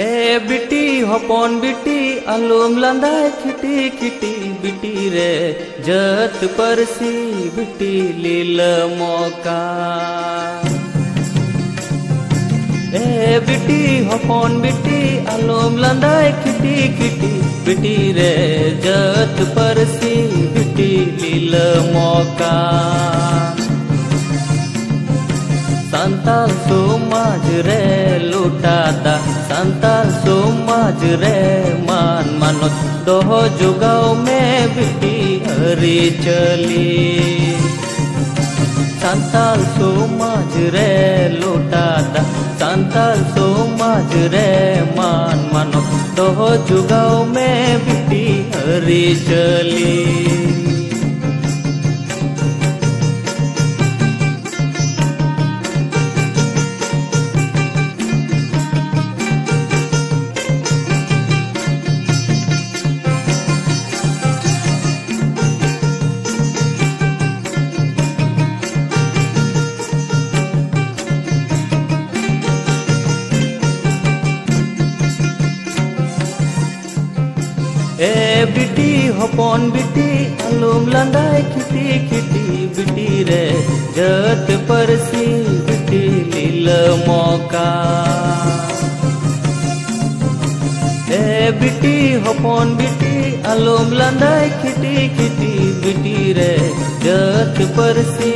ए बिटी हपन बिटी आलुम लांदाय खिटी खिटी बिटी रे जत परसी बिटी लील मौका। ए बिटी हपन बिटी आलुम लांदाय खिटी खिटी बिटी रे जत परसी बिटी लील मौका। संताल समाज रे लुटाता संताल समाज रे मान मानत दोहो जुगाव में बिटी हरी चली। संताल समाज रे लुटाता संताल समाज रे मान मानत दोहो जुगाव में बिटी हरी चली। ए बिटी हपन बिटी आलुम लांदाय खिटी खिटी बिटी रे जत परसी बिटी लील मौका। ए बिटी हपन बिटी आलुम लांदाय खिटी खिटी बिटी रे जत परसी